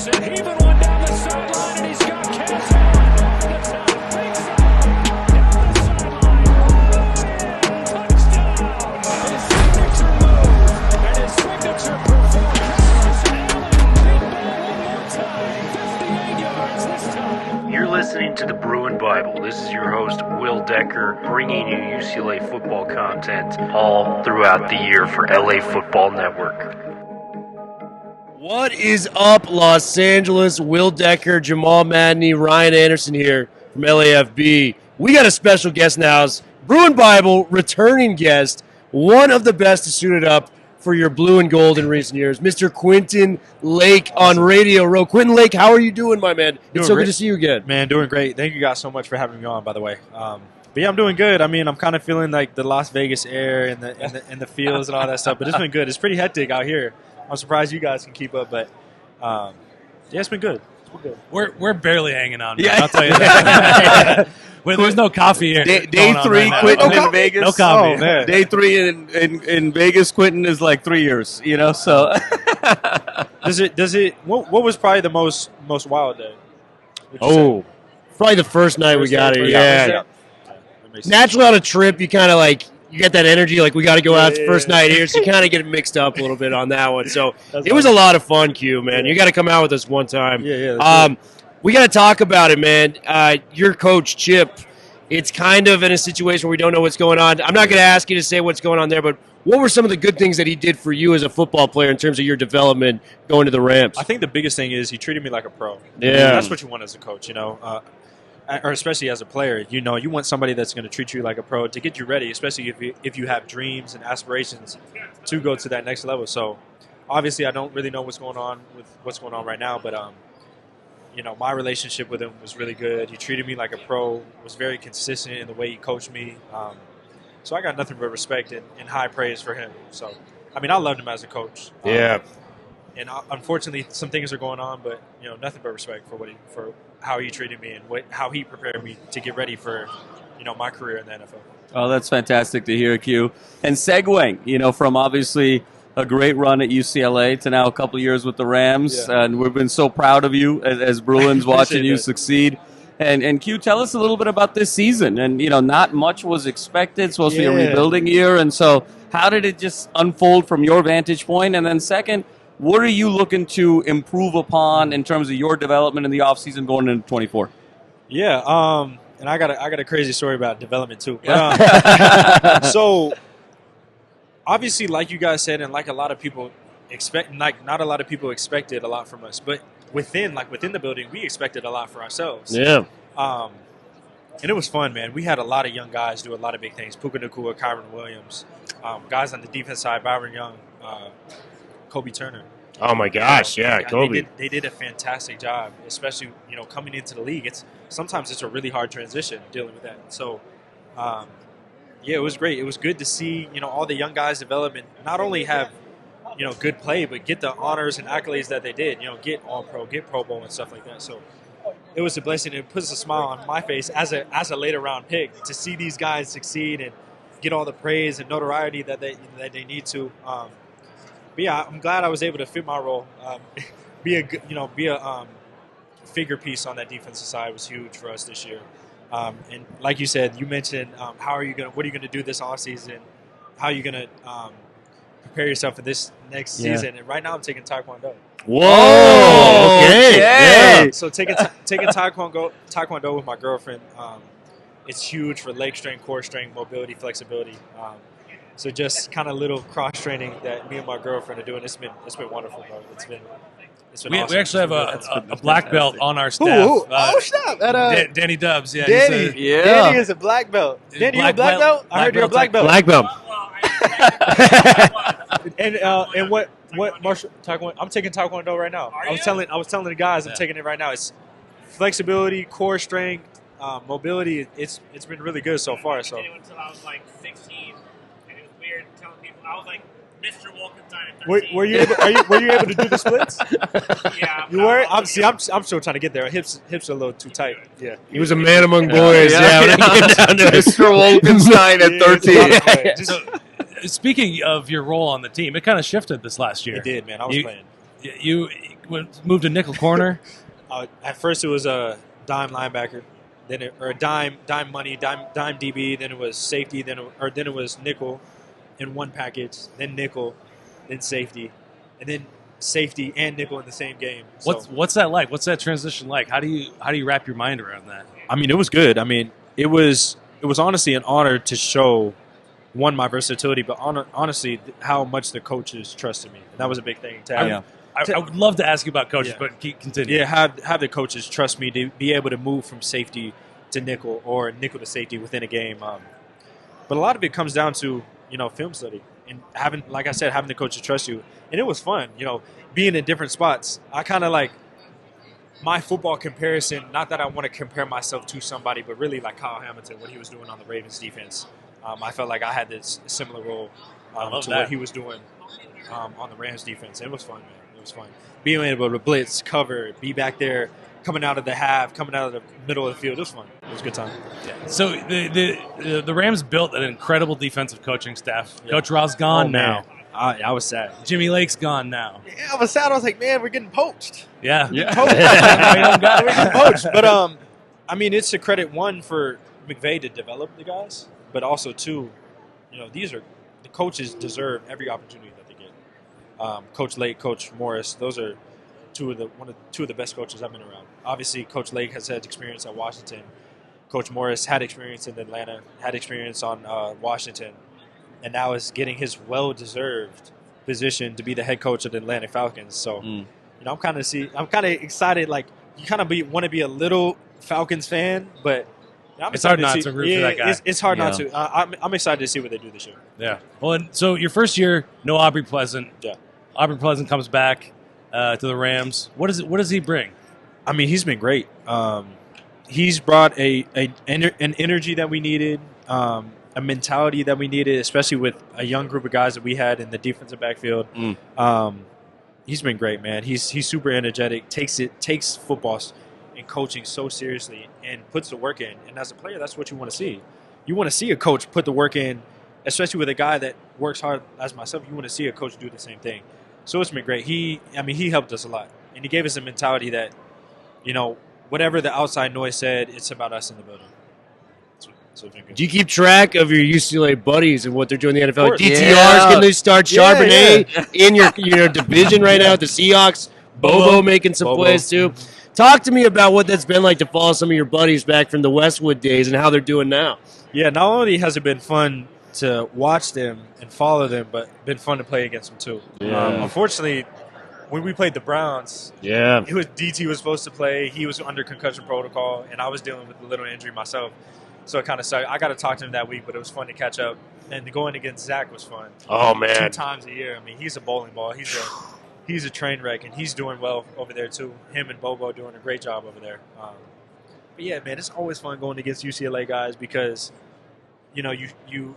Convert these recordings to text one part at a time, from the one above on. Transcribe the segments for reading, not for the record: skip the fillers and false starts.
Carlson heaving one down the sideline, and he's got Cass Allen over the top. Big side down the sideline. Touchdown! His signature move and his signature performance. Allen, big ball one more time. 58 yards this time. You're listening to the Bruin Bible. This is your host, Will Decker, bringing you UCLA football content all throughout the year for LA Football Network. What is up, Los Angeles? Will Decker, Jamal Madney, Ryan Anderson here from LAFB. We got a special guest in the house, Bruin Bible, returning guest, one of the best to suit it up for your blue and gold in recent years, Mr. Quentin Lake on Radio Row. Quentin Lake, how are you doing, my man? It's so good to see you again. Man, doing great. Thank you guys so much for having me on, by the way. But yeah, I'm doing good. I mean, I'm kind of feeling like the Las Vegas air and the fields and all that stuff, but it's been good. It's pretty hectic out here. I'm surprised you guys can keep up, but yeah, it's been good. We're barely hanging on, man. Yeah. I'll tell you that. There's no coffee here. Day three, Quentin in Vegas. No coffee. Oh, man. Day three in Vegas, Quentin is like 3 years. You know, so does it? What was probably the most wild day? Probably the first night we got here. Yeah. Naturally on a trip, you kind of like. You get that energy, like we got to go out the first night here, so you kind of get mixed up a little bit on that one. So it was a lot of fun, Q, man. You got to come out with us one time. We got to talk about it, man. Your coach, Chip, it's kind of in a situation where we don't know what's going on. I'm not going to ask you to say what's going on there, but what were some of the good things that he did for you as a football player in terms of your development going to the Rams? I think the biggest thing is he treated me like a pro. Yeah. That's what you want as a coach, you know. Or especially as a player, you know, you want somebody that's going to treat you like a pro to get you ready, especially if you have dreams and aspirations to go to that next level. So, obviously, I don't really know what's going on right now, but you know, my relationship with him was really good. He treated me like a pro, was very consistent in the way he coached me. So I got nothing but respect and high praise for him. So, I mean, I loved him as a coach. Yeah. And unfortunately, some things are going on, but you know, nothing but respect for how he treated me and how he prepared me to get ready for, you know, my career in the NFL. Oh, that's fantastic to hear, Q. And segueing, you know, from obviously a great run at UCLA to now a couple of years with the Rams, and we've been so proud of you as Bruins watching you succeed. And Q, tell us a little bit about this season. And you know, not much was expected. Supposed to be a rebuilding year, and so how did it just unfold from your vantage point? And then second, what are you looking to improve upon in terms of your development in the offseason going into 24? Yeah, and I got a crazy story about development too. But, so obviously, like you guys said, and like a lot of people not a lot of people expected a lot from us, but within the building, we expected a lot for ourselves. Yeah. And it was fun, man. We had a lot of young guys do a lot of big things. Puka Nacua, Kyron Williams, guys on the defense side, Byron Young, Kobe Turner. Oh my gosh, yeah, Kobe. They did a fantastic job, especially, you know, coming into the league. Sometimes it's a really hard transition dealing with that. So, yeah, it was great. It was good to see, you know, all the young guys develop and not only have, you know, good play, but get the honors and accolades that they did. You know, get All-Pro, get Pro Bowl and stuff like that. So it was a blessing. It puts a smile on my face as a later round pick to see these guys succeed and get all the praise and notoriety that they need to. But yeah, I'm glad I was able to fit my role. Be a figure piece on that defensive side was huge for us this year. And like you said, you mentioned what are you going to do this offseason? How are you going to prepare yourself for this next season? And right now, I'm taking Taekwondo. Whoa! Okay. Yeah. So taking Taekwondo with my girlfriend. It's huge for leg strength, core strength, mobility, flexibility. So just kind of little cross training that me and my girlfriend are doing. It's been wonderful, bro. It's been awesome. We actually have a black belt on our staff. Stop! Danny Dubs. Yeah, Danny is a black belt. Danny, you a black belt? I heard you're a black belt. Black belt. And what Marshall Taekwondo? I'm taking Taekwondo right now. I was telling the guys I'm taking it right now. It's flexibility, core strength, mobility. It's been really good so far. So. Until I was like 16. Weird telling people I was like Mr. Wolkenstein at 13. Were you able to do the splits? Yeah. You were? I'm still trying to get there. Hips are a little too tight. Yeah. He was a man among boys. Mr. Wolkenstein at 13. So, speaking of your role on the team, it kind of shifted this last year. It did, man. I was playing. moved to nickel corner. At first, it was a dime linebacker, or dime money, dime DB. Then it was safety. Then it was nickel in one package. Then nickel, then safety, and then safety and nickel in the same game. So, What's that like? What's that transition like? How do you wrap your mind around that? I mean, it was good. I mean, it was honestly an honor to show my versatility, but honestly, how much the coaches trusted me. And that was a big thing to have. I would love to ask you about coaches, but continue. Yeah, have the coaches trust me to be able to move from safety to nickel or nickel to safety within a game. But a lot of it comes down to film study and having the coaches trust you. And it was fun, being in different spots. I kind of like my football comparison. Not that I want to compare myself to somebody, but really like Kyle Hamilton, what he was doing on the Ravens defense. I felt like I had this similar role to what he was doing on the Rams defense. It was fun, man. It was fun. Being able to blitz, cover, be back there, coming out of the half, coming out of the middle of the field. It was fun. It was a good time. Yeah. So the Rams built an incredible defensive coaching staff. Yeah. Coach Ra's gone now. I was sad. Jimmy Lake's gone now. Yeah, I was sad. I was like, man, we're getting poached. Yeah. We're getting poached. But, I mean, it's a credit, one, for McVay to develop the guys, but also, two, the coaches deserve every opportunity that they get. Coach Lake, Coach Morris, those are two of the best coaches I've been around. Obviously, Coach Lake has had experience at Washington. Coach Morris had experience in Atlanta, had experience on Washington, and now is getting his well-deserved position to be the head coach of the Atlanta Falcons. So, I'm kind of excited. Like, you kind of want to be a little Falcons fan, but it's hard not to root for that guy. It's hard not to. I'm excited to see what they do this year. Yeah. Well, and so your first year, no Aubrey Pleasant. Yeah. Aubrey Pleasant comes back to the Rams. What does he bring? I mean, he's been great. He's brought an energy that we needed, a mentality that we needed, especially with a young group of guys that we had in the defensive backfield. He's been great, man. He's super energetic. Takes football and coaching so seriously and puts the work in. And as a player, that's what you want to see. You want to see a coach put the work in, especially with a guy that works hard as myself. You want to see a coach do the same thing. So it's been great. He helped us a lot. And he gave us a mentality that, whatever the outside noise said, it's about us in the building. So it's been good. Do you keep track of your UCLA buddies and what they're doing in the NFL? Of course. DTR's getting to start Charbonnet in your division right now with the Seahawks. Bobo making some plays too. Talk to me about what that's been like to follow some of your buddies back from the Westwood days and how they're doing now. Yeah, not only has it been fun to watch them and follow them, but been fun to play against them too. Yeah. Unfortunately, when we played the Browns, it was DT was supposed to play. He was under concussion protocol, and I was dealing with a little injury myself. So it kind of sucked. I got to talk to him that week, but it was fun to catch up. And going against Zach was fun. Oh, man. 2 times a year. I mean, he's a bowling ball. He's a train wreck, and he's doing well over there too. Him and Bobo doing a great job over there. But yeah, man, it's always fun going against UCLA guys because, you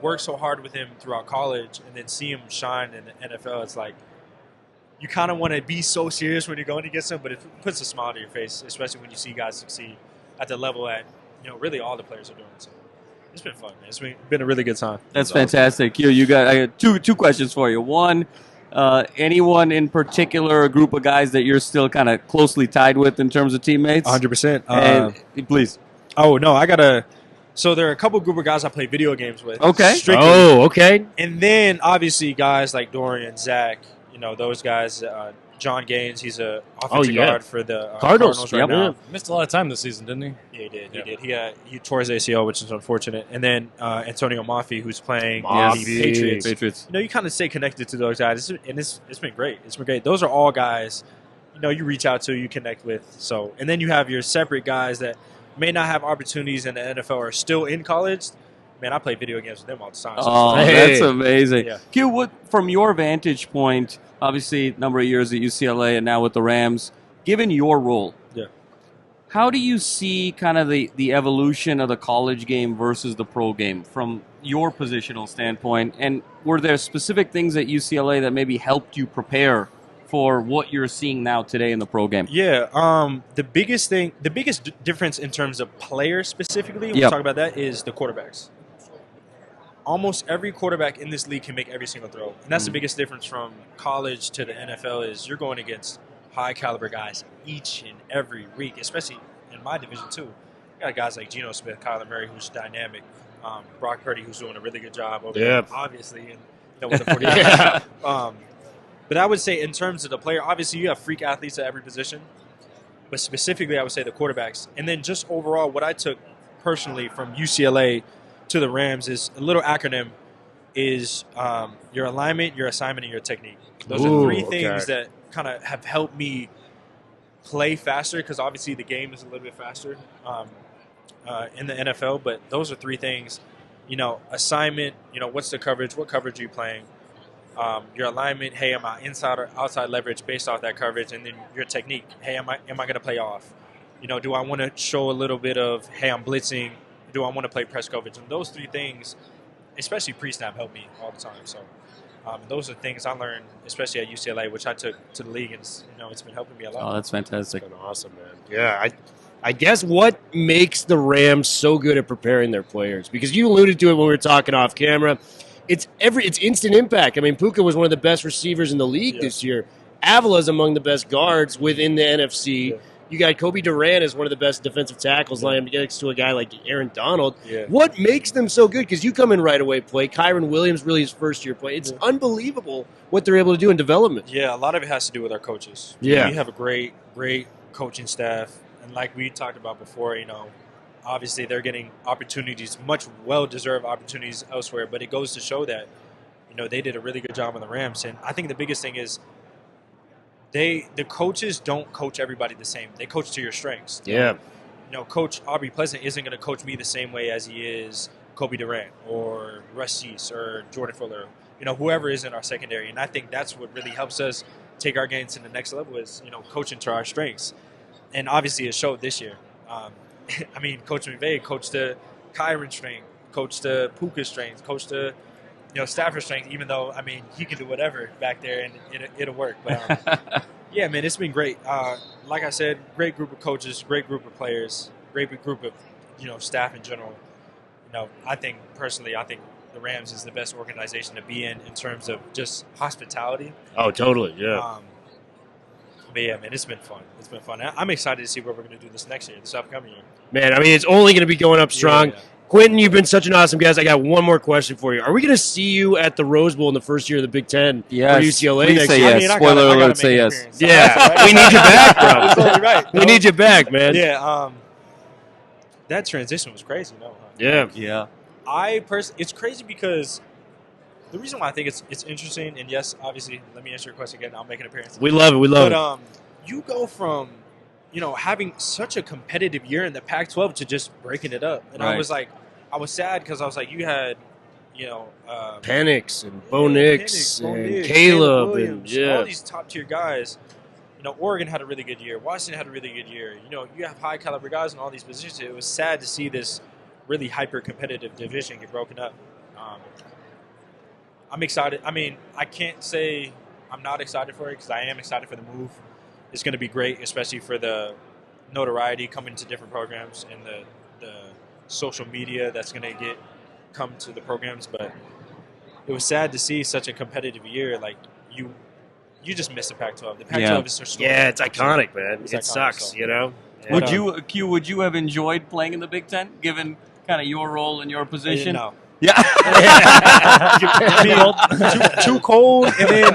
work so hard with him throughout college and then see him shine in the NFL. It's like you kind of want to be so serious when you're going against him, but it puts a smile to your face, especially when you see guys succeed at the level that really all the players are doing. So it's been fun, man. It's been a really good time. That's fantastic. I got two questions for you. One, anyone in particular, a group of guys that you're still kind of closely tied with in terms of teammates? 100%. Please. Oh, no, so there are a couple group of guys I play video games with. Okay. Strictly. Oh, okay. And then, obviously, guys like Dorian, Zach, those guys, John Gaines, he's a offensive guard for the Cardinals right now. Missed a lot of time this season, didn't he? Yeah, he did. He tore his ACL, which is unfortunate. And then Antonio Mafi, who's playing the Patriots. You kind of stay connected to those guys, and it's been great. It's been great. Those are all guys, you reach out to, you connect with. So, and then you have your separate guys that may not have opportunities in the NFL or still in college. Man, I play video games with them all the time. So that's amazing. Yeah. Q, from your vantage point, obviously number of years at UCLA and now with the Rams, given your role, how do you see kind of the evolution of the college game versus the pro game from your positional standpoint? And were there specific things at UCLA that maybe helped you prepare for what you're seeing now today in the pro game? Yeah, the biggest difference in terms of players specifically, when we talk about that, is the quarterbacks. almost every quarterback in this league can make every single throw. And that's the biggest difference from college to the NFL is you're going against high-caliber guys each and every week, especially in my division, too. You got guys like Geno Smith, Kyler Murray, who's dynamic, Brock Purdy, who's doing a really good job over there, obviously, and with the 49ers. But I would say in terms of the player, obviously you have freak athletes at every position, but specifically I would say the quarterbacks. And then just overall, what I took personally from UCLA to the Rams is a little acronym is your alignment, your assignment, and your technique. Those are three things that kind of have helped me play faster because obviously the game is a little bit faster in the NFL, but those are three things. Assignment, what's the coverage? What coverage are you playing? Your alignment, hey, am I inside or outside leverage based off that coverage? And then your technique, hey, am I going to play off? Do I want to show a little bit of, hey, I'm blitzing? Do I want to play press coverage? And those three things, especially pre-snap, help me all the time. So those are things I learned, especially at UCLA, which I took to the league, and it's been helping me a lot. Oh, that's fantastic. It's been awesome, man. Yeah, I guess what makes the Rams so good at preparing their players, because you alluded to it when we were talking off camera, it's instant impact. I mean, Puka was one of the best receivers in the league this year. Avila's among the best guards within the NFC. Yeah. You got Kobe Durant as one of the best defensive tackles lying next to a guy like Aaron Donald. Yeah. What makes them so good? Because you come in right away play. Kyron Williams, really his first-year play. It's unbelievable what they're able to do in development. Yeah, a lot of it has to do with our coaches. Yeah. We have a great coaching staff. And like we talked about before, obviously they're getting opportunities, much well-deserved opportunities elsewhere. But it goes to show that, they did a really good job on the Rams. And I think the biggest thing is the coaches don't coach everybody the same. They coach to your strengths. Yeah. Coach Aubrey Pleasant isn't going to coach me the same way as he is Kobe Durant or Russ Cease or Jordan Fuller, whoever is in our secondary. And I think that's what really helps us take our game to the next level is, coaching to our strengths. And obviously it showed this year. Coach McVay coached to Kyron's strength, coached to Puka's strength, coached to Stafford's strength, even though, he can do whatever back there and it'll work. But, yeah, man, it's been great. Like I said, great group of coaches, great group of players, great group of, staff in general. I think the Rams is the best organization to be in terms of just hospitality. Oh, totally, yeah. But, yeah, man, it's been fun. It's been fun. I'm excited to see what we're going to do this upcoming year. Man, it's only going to be going up strong. Yeah. Quentin, you've been such an awesome guest. I got one more question for you. Are we going to see you at the Rose Bowl in the first year of the Big Ten for UCLA next say year? Yes. Spoiler alert, say yes. Yeah, we need you back, bro. Totally right. We need you back, man. Yeah, that transition was crazy, Yeah. Yeah. It's crazy because the reason why I think it's interesting, and yes, obviously, let me answer your question again. I'll make an appearance. We love it. But you go from having such a competitive year in the Pac-12 to just breaking it up. And I was sad because I was like, you had, Penix and Bo Nix and Caleb Williams, and all these top-tier guys. Oregon had a really good year. Washington had a really good year. You have high-caliber guys in all these positions. It was sad to see this really hyper-competitive division get broken up. I'm excited. I can't say I'm not excited for it because I am excited for the move. It's going to be great, especially for the notoriety coming to different programs and the social media that's going to come to the programs. But it was sad to see such a competitive year. Like you just miss the Pac-12. The Pac-12 is so strong. Yeah, it's iconic, man. It sucks, Yeah. Would you have enjoyed playing in the Big Ten, given kind of your role and your position? No. Yeah. too cold, and then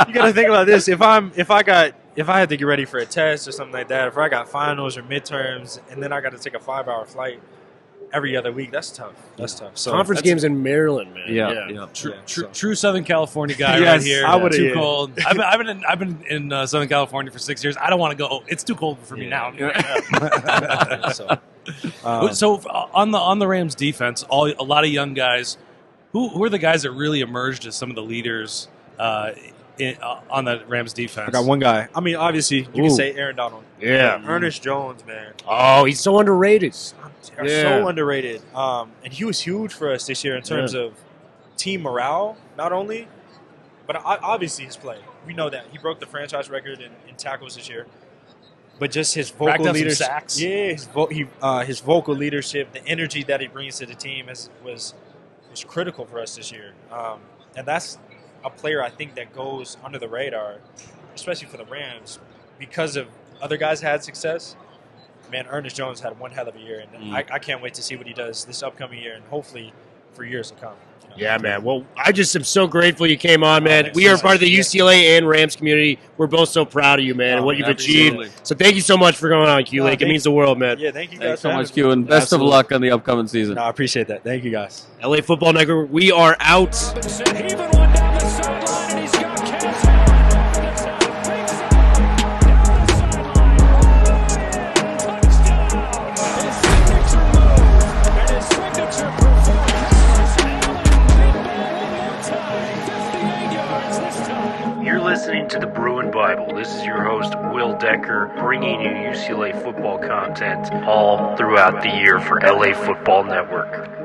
you got to think about this. If I had to get ready for a test or something like that, if I got finals or midterms, and then I got to take a 5-hour flight every other week, that's tough. So conference games in Maryland, man. Yeah. True Southern California guy right here. I would too cold. I've been in Southern California for 6 years. I don't want to go. It's too cold for me now. So on the Rams defense, a lot of young guys. Who are the guys that really emerged as some of the leaders on the Rams defense? I got one guy. Obviously, you can say Aaron Donald. Yeah. Ernest Jones, man. Oh, he's so underrated. So underrated. And he was huge for us this year in terms of team morale, not only, but obviously his play. We know that. He broke the franchise record in tackles this year. But just his vocal leadership. Sacks. Yeah, his vocal leadership, the energy that he brings to the team was was critical for us this year. And that's a player I think that goes under the radar, especially for the Rams, because of other guys had success. Man, Ernest Jones had one hell of a year, and I can't wait to see what he does this upcoming year and hopefully for years to come. Yeah, man. Well, I just am so grateful you came on, man. Thanks We are so part of the much. UCLA and Rams community. We're both so proud of you, man, and what you've absolutely. achieved. So thank you so much for going on, Q Lake. It thank- means the world, man. Yeah, thank you guys Thanks so for much, having Q, and best Absolutely. of luck on the upcoming season. me. No, I appreciate that. Thank you guys. LA Football Network, we are out. Robinson, heaving one down the sideline, and he's got Carson over the top. Big down the sideline. Touchdown. His signature move and his signature performance. Allen, big ball one more time. 58 yards this time. You're listening to the Bruin Bible. This is your host, Will Decker, bringing you UCLA football content all throughout the year for LA Football Network.